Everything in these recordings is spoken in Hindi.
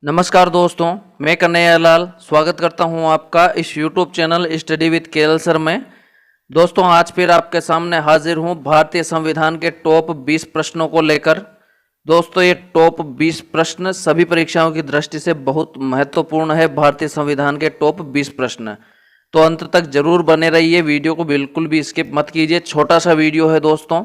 नमस्कार दोस्तों, मैं कन्हैया लाल स्वागत करता हूं आपका इस YouTube channel study with KL sir में। दोस्तों, आज फिर आपके सामने हाजिर हूं भारतीय संविधान के टॉप 20 प्रश्नों को लेकर। दोस्तों, ये टॉप 20 प्रश्न सभी परीक्षाओं की दृष्टि से बहुत महत्वपूर्ण है। भारतीय संविधान के टॉप 20 प्रश्न, तो अंत तक जरूर बने रहिए। वीडियो को बिल्कुल भी स्किप मत कीजिए, छोटा सा वीडियो है दोस्तों।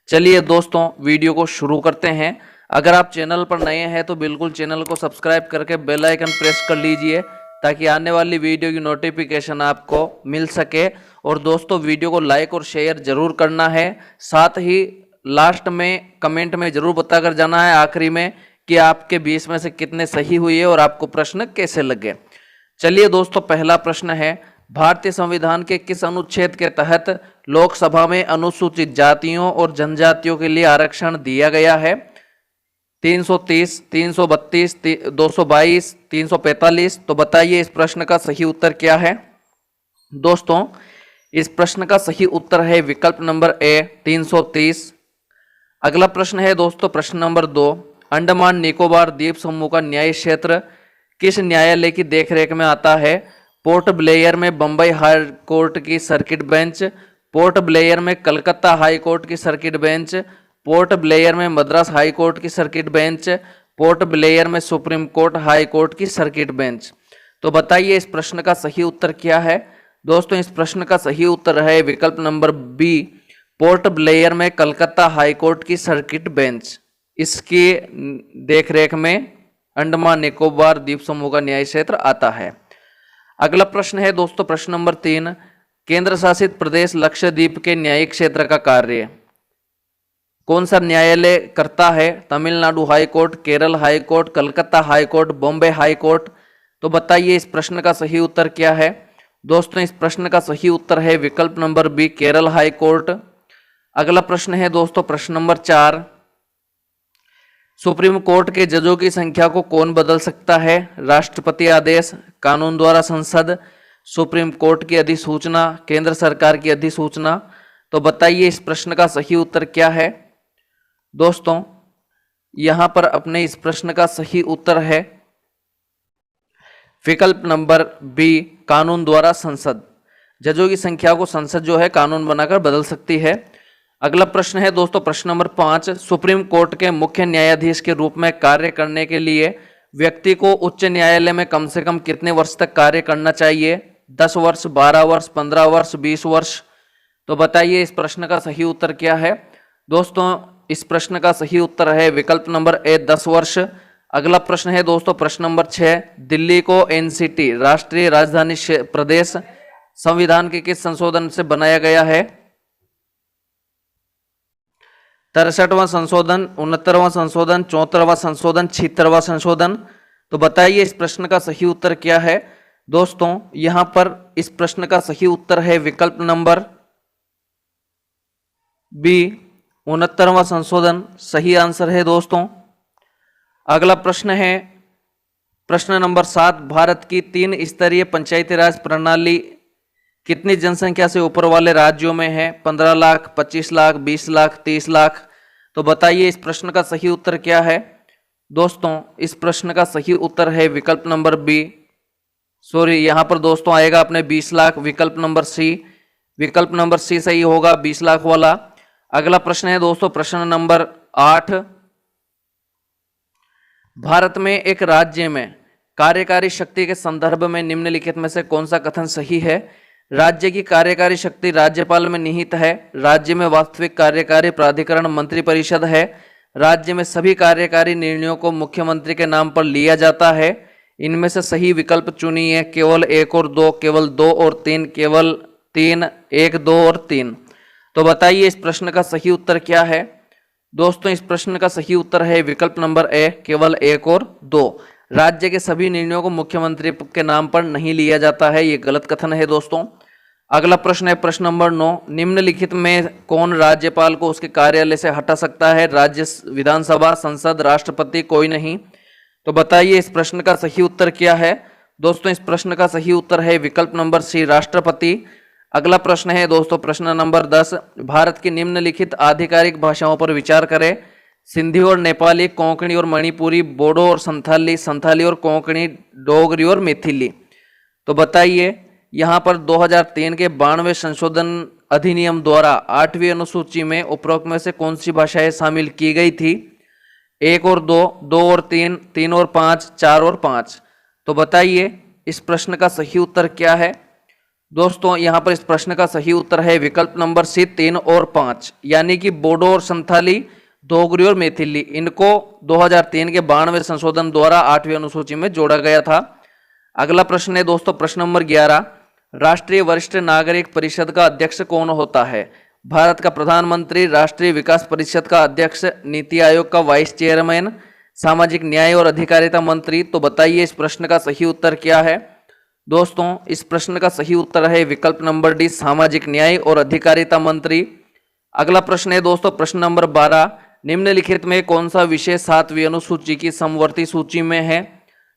चलिए दोस्तों, वीडियो को शुरू करते हैं। अगर आप चैनल पर नए हैं तो बिल्कुल चैनल को सब्सक्राइब करके बेल आइकन प्रेस कर लीजिए ताकि आने वाली वीडियो की नोटिफिकेशन आपको मिल सके। और दोस्तों, वीडियो को लाइक और शेयर जरूर करना है। साथ ही लास्ट में कमेंट में जरूर बताकर जाना है, आखिरी में, कि आपके 20 में से कितने सही हुए और आपको प्रश्न कैसे लगे। चलिए दोस्तों, पहला प्रश्न है, भारतीय संविधान के किस अनुच्छेद के तहत लोकसभा में अनुसूचित जातियों और जनजातियों के लिए आरक्षण दिया गया है? 330, 332, 222, 345। तो बताइए इस प्रश्न का सही उत्तर क्या है। दोस्तों, इस प्रश्न का सही उत्तर है विकल्प नंबर ए, 330। अगला प्रश्न है दोस्तों, प्रश्न नंबर 2, अंडमान निकोबार द्वीप समूह का न्याय क्षेत्र किस न्यायालय की देखरेख में आता है? पोर्ट ब्लेयर में बंबई हाई कोर्ट की सर्किट बेंच, पोर्ट ब्लेयर में कलकत्ता हाई कोर्ट की सर्किट बेंच, पोर्ट ब्लेयर में मद्रास हाई कोर्ट की सर्किट बेंच, पोर्ट ब्लेयर में सुप्रीम कोर्ट हाई कोर्ट की सर्किट बेंच। तो बताइए इस प्रश्न का सही उत्तर क्या है। दोस्तों, इस प्रश्न का सही उत्तर है विकल्प नंबर बी, पोर्ट ब्लेयर में कलकत्ता हाई कोर्ट की सर्किट बेंच। इसकी देखरेख में अंडमान निकोबार द्वीप समूह का न्याय क्षेत्र आता है। अगला प्रश्न है दोस्तों, प्रश्न नंबर 3, केंद्र शासित प्रदेश लक्षद्वीप के न्यायिक क्षेत्र का कार्य कौन सा न्यायालय करता है? Tamil Nadu high court, Kerala high court, Calcutta high court, Bombay high court. तो बताइए इस प्रश्न का सही उत्तर क्या है। दोस्तों, इस प्रश्न का सही उत्तर है विकल्प नंबर बी, केरल हाई कोर्ट। अगला प्रश्न है दोस्तों, प्रश्न नंबर 4, सुप्रीम कोर्ट के जजों की संख्या को कौन बदल सकता है? राष्ट्रपति आदेश, कानून द्वारा संसद, सुप्रीम कोर्ट की अधिसूचना, केंद्र सरकार की अधिसूचना। तो बताइए इस प्रश्न का सही उत्तर क्या है। दोस्तों, यहां पर अपने इस प्रश्न का सही उत्तर है विकल्प नंबर बी, कानून द्वारा संसद। जजों की संख्या को संसद जो है कानून बनाकर बदल सकती है। अगला प्रश्न है दोस्तों, प्रश्न नंबर 5, सुप्रीम कोर्ट के मुख्य न्यायाधीश के रूप में कार्य करने के लिए व्यक्ति को उच्च न्यायालय में कम से कम कितने वर्ष तक कार्य करना चाहिए? 10 वर्ष, 12 वर्ष, 15 वर्ष, 20 वर्ष। तो बताइए इस प्रश्न का सही उत्तर क्या है। दोस्तों, इस प्रश्न का सही उत्तर है विकल्प नंबर ए, 10 वर्ष। अगला प्रश्न है दोस्तों, प्रश्न नंबर 6, दिल्ली को एनसीटी राष्ट्रीय राजधानी प्रदेश संविधान के किस संशोधन से बनाया गया है? 63वां संशोधन, 69वां संशोधन, 74वां संशोधन, 76वां संशोधन। तो बताइए इस प्रश्न का सही उत्तर क्या है। दोस्तों, यहां पर इस प्रश्न का सही उत्तर है विकल्प नंबर बी, 69वां संशोधन सही आंसर है दोस्तों। अगला प्रश्न है प्रश्न नंबर 7, भारत की 3 स्तरीय पंचायती राज प्रणाली कितनी जनसंख्या से ऊपर वाले राज्यों में है? 15 लाख, 25 लाख, 20 लाख, 30 लाख। तो बताइए इस प्रश्न का सही उत्तर क्या है। दोस्तों, इस प्रश्न का सही उत्तर है विकल्प नंबर बी, यहां पर दोस्तों आएगा अपने 20 लाख, विकल्प नंबर सी। विकल्प नंबर सी सही होगा, 20 लाख वाला। अगला प्रश्न है दोस्तों, प्रश्न नंबर 8, भारत में एक राज्य में कार्यकारी शक्ति के संदर्भ में निम्नलिखित में से कौन सा कथन सही है? राज्य की कार्यकारी शक्ति राज्यपाल में निहित है। राज्य में वास्तविक कार्यकारी प्राधिकरण मंत्रिपरिषद है। राज्य में सभी कार्यकारी निर्णयों को मुख्यमंत्री के नाम पर लिया जाता है। इनमें से सही विकल्प चुनिए, केवल 1 और 2, केवल 2 और 3, केवल 3, 1, 2 और 3। तो बताइए इस प्रश्न का सही उत्तर क्या है। दोस्तों, इस प्रश्न का सही उत्तर है विकल्प नंबर ए, केवल 1 और 2। राज्य के सभी निर्णयों को मुख्यमंत्री के नाम पर नहीं लिया जाता है, ये गलत कथन है दोस्तों। अगला प्रश्न है प्रश्न नंबर 9, निम्नलिखित में कौन राज्यपाल को उसके कार्यालय से हटा सकता है? राज्य विधानसभा, संसद, राष्ट्रपति, कोई नहीं। तो बताइए इस प्रश्न का सही उत्तर क्या है। दोस्तों, इस प्रश्न का सही उत्तर है विकल्प नंबर सी, राष्ट्रपति। अगला प्रश्न है दोस्तों, प्रश्न नंबर 10, भारत की निम्नलिखित आधिकारिक भाषाओं पर विचार करें। सिंधी और नेपाली, कोंकणी और मणिपुरी, बोडो और संथाली, संथाली और कोंकणी, डोगरी और मैथिली। तो बताइए यहाँ पर 2003 के 92वें संशोधन अधिनियम द्वारा 8वीं अनुसूची में उपरोक्त में से कौन सी भाषाएं शामिल की गई थी? 1 और 2, 2 और 3, 3 और 5, 4 और 5। तो बताइए इस प्रश्न का सही उत्तर क्या है? दोस्तों यहाँ पर इस प्रश्न का सही उत्तर है विकल्प नंबर सी 3 और 5, यानी कि बोडो और संथाली, डोगरी और मैथिली, इनको 2003 के 92वें संशोधन द्वारा 8वीं अनुसूची में जोड़ा गया था। अगला प्रश्न है दोस्तों प्रश्न नंबर 11, राष्ट्रीय वरिष्ठ नागरिक परिषद का अध्यक्ष कौन होता है? भारत का प्रधानमंत्री, राष्ट्रीय विकास परिषद का अध्यक्ष, नीति आयोग का वाइस चेयरमैन, सामाजिक न्याय और अधिकारिता मंत्री। तो बताइए इस प्रश्न का सही उत्तर क्या है? दोस्तों इस प्रश्न का सही उत्तर है विकल्प नंबर डी, सामाजिक न्याय और अधिकारिता मंत्री। अगला प्रश्न है दोस्तों प्रश्न नंबर 12, निम्नलिखित में कौन सा विषय 7वीं अनुसूची की समवर्ती सूची में है?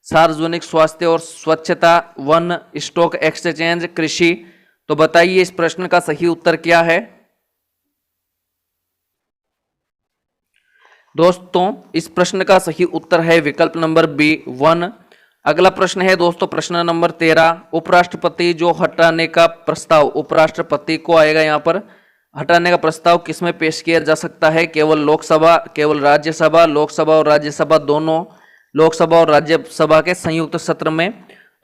सार्वजनिक स्वास्थ्य और स्वच्छता, वन, स्टॉक एक्सचेंज, कृषि। तो बताइए इस प्रश्न का सही उत्तर क्या है? दोस्तों इस प्रश्न का सही उत्तर है विकल्प नंबर बी, वन। अगला प्रश्न है दोस्तों प्रश्न नंबर 13, उपराष्ट्रपति जो हटाने का प्रस्ताव, उपराष्ट्रपति को आएगा यहाँ पर, हटाने का प्रस्ताव किसमें पेश किया जा सकता है? केवल लोकसभा, केवल राज्यसभा, लोकसभा और राज्यसभा दोनों, लोकसभा और राज्यसभा के संयुक्त सत्र में।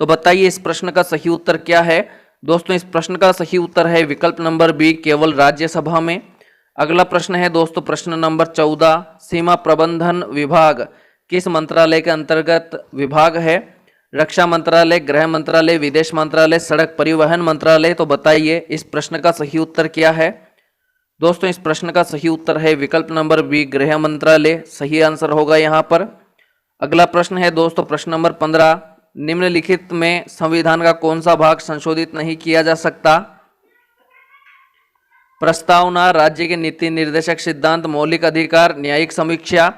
तो बताइए इस प्रश्न का सही उत्तर क्या है? दोस्तों इस प्रश्न का सही उत्तर है विकल्प नंबर बी, केवल राज्यसभा में। अगला प्रश्न है दोस्तों प्रश्न नंबर 14, सीमा प्रबंधन विभाग किस मंत्रालय के अंतर्गत विभाग है? रक्षा मंत्रालय, गृह मंत्रालय, विदेश मंत्रालय, सड़क परिवहन मंत्रालय। तो बताइए इस प्रश्न का सही उत्तर क्या है? दोस्तों इस प्रश्न का सही उत्तर है विकल्प नंबर बी, गृह मंत्रालय, सही आंसर होगा यहाँ पर। अगला प्रश्न है दोस्तों प्रश्न नंबर 15, निम्नलिखित में संविधान का कौन सा भाग संशोधित नहीं किया जा सकता? प्रस्तावना, राज्य के नीति निर्देशक सिद्धांत, मौलिक अधिकार, न्यायिक समीक्षा।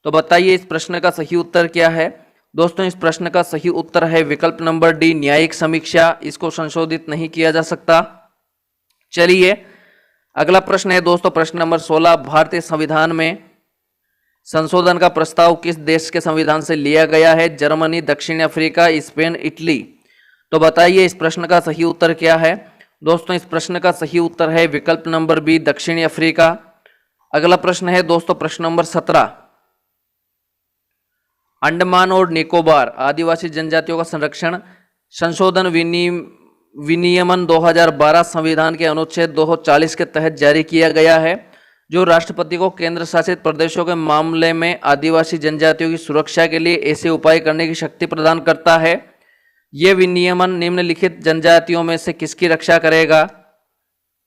तो बताइए इस प्रश्न का सही उत्तर क्या है? दोस्तों इस प्रश्न का सही उत्तर है विकल्प नंबर डी, न्यायिक समीक्षा, इसको संशोधित नहीं किया जा सकता। चलिए अगला प्रश्न है दोस्तों प्रश्न नंबर 16, भारतीय संविधान में संशोधन का प्रस्ताव किस देश के संविधान से लिया गया है? जर्मनी, दक्षिण अफ्रीका, स्पेन, इटली। तो बताइए इस प्रश्न का सही उत्तर क्या है? दोस्तों इस प्रश्न का सही उत्तर है विकल्प नंबर बी, दक्षिण अफ्रीका। अगला प्रश्न है दोस्तों प्रश्न नंबर 17, अंडमान और निकोबार आदिवासी जनजातियों का संरक्षण संशोधन विनियमन 2012 संविधान के अनुच्छेद 240 के तहत जारी किया गया है, जो राष्ट्रपति को केंद्र शासित प्रदेशों के मामले में आदिवासी जनजातियों की सुरक्षा के लिए ऐसे उपाय करने की शक्ति प्रदान करता है। यह विनियमन निम्नलिखित जनजातियों में से किसकी रक्षा करेगा?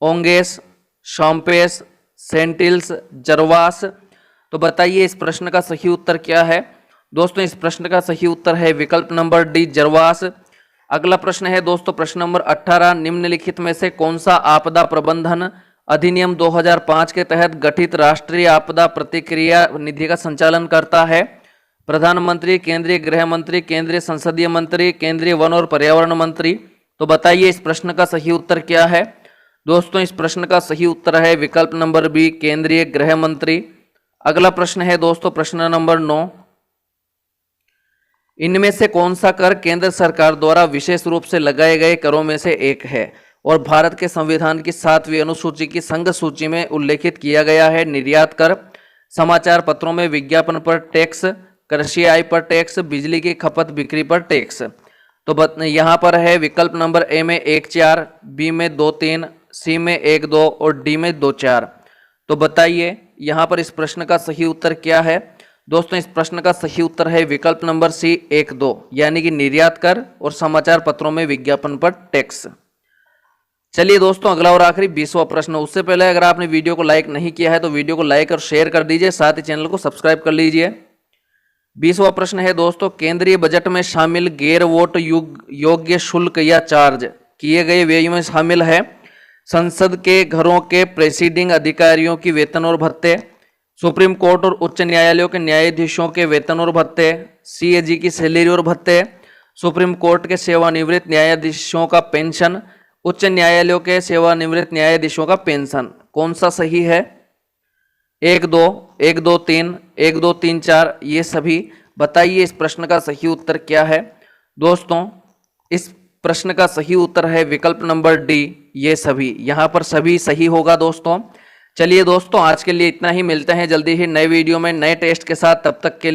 ओंगेस, शॉम्पेस, सेंटिल्स, जरवास। तो बताइए इस प्रश्न का सही उत्तर क्या है? दोस्तों इस प्रश्न का सही उत्तर है विकल्प नंबर डी, जरवास। अगला प्रश्न है दोस्तों प्रश्न नंबर 18, निम्नलिखित में से कौन सा आपदा प्रबंधन अधिनियम 2005 के तहत गठित राष्ट्रीय आपदा प्रतिक्रिया निधि का संचालन करता है? प्रधानमंत्री, केंद्रीय गृह मंत्री, केंद्रीय संसदीय मंत्री, केंद्रीय वन और पर्यावरण मंत्री। तो बताइए इस प्रश्न का सही उत्तर क्या है? दोस्तों इस प्रश्न का सही उत्तर है विकल्प नंबर बी, केंद्रीय गृह मंत्री। अगला प्रश्न है दोस्तों प्रश्न नंबर 9, इनमें से कौन सा कर केंद्र सरकार द्वारा विशेष रूप से लगाए गए करों में से एक है और भारत के संविधान की 7वीं अनुसूची की संघ सूची में उल्लेखित किया गया है? निर्यात कर, समाचार पत्रों में विज्ञापन पर टैक्स, कृषि आय पर टैक्स, बिजली की खपत बिक्री पर टैक्स। तो यहाँ पर है विकल्प नंबर ए में 1-4, बी में 2-3, सी में 1-2 और डी में 2-4। तो बताइए यहाँ पर इस प्रश्न का सही उत्तर क्या है? दोस्तों इस प्रश्न का सही उत्तर है विकल्प नंबर सी, 1-2, यानी कि निर्यात कर और समाचार पत्रों में विज्ञापन पर टैक्स। चलिए दोस्तों अगला और आखिरी 20वां प्रश्न। उससे पहले अगर आपने वीडियो को लाइक नहीं किया है तो वीडियो को लाइक और शेयर कर दीजिए, साथ ही चैनल को सब्सक्राइब कर लीजिए। 20वां प्रश्न है दोस्तों, केंद्रीय बजट में शामिल गैर वोट योग्य शुल्क या चार्ज किए गए व्यय में शामिल है संसद के घरों के प्रेसिडिंग अधिकारियों की वेतन और भत्ते, सुप्रीम कोर्ट और उच्च न्यायालयों के न्यायाधीशों के वेतन और भत्ते, सीएजी की सैलरी और भत्ते, सुप्रीम कोर्ट के सेवानिवृत्त न्यायाधीशों का पेंशन, उच्च न्यायालयों के सेवानिवृत्त न्यायाधीशों का पेंशन। कौन सा सही है? 1-2, 1 2 3, 1 2 3 4 ये सभी। बताइए इस प्रश्न का सही उत्तर क्या है। दोस्तों इस प्रश्न का सही उत्तर है विकल्प नंबर डी, ये सभी। यहां पर सभी सही होगा दोस्तों। चलिए दोस्तों आज के लिए इतना ही, मिलते हैं जल्दी ही नए वीडियो में नए टेस्ट के साथ। तब तक के लिए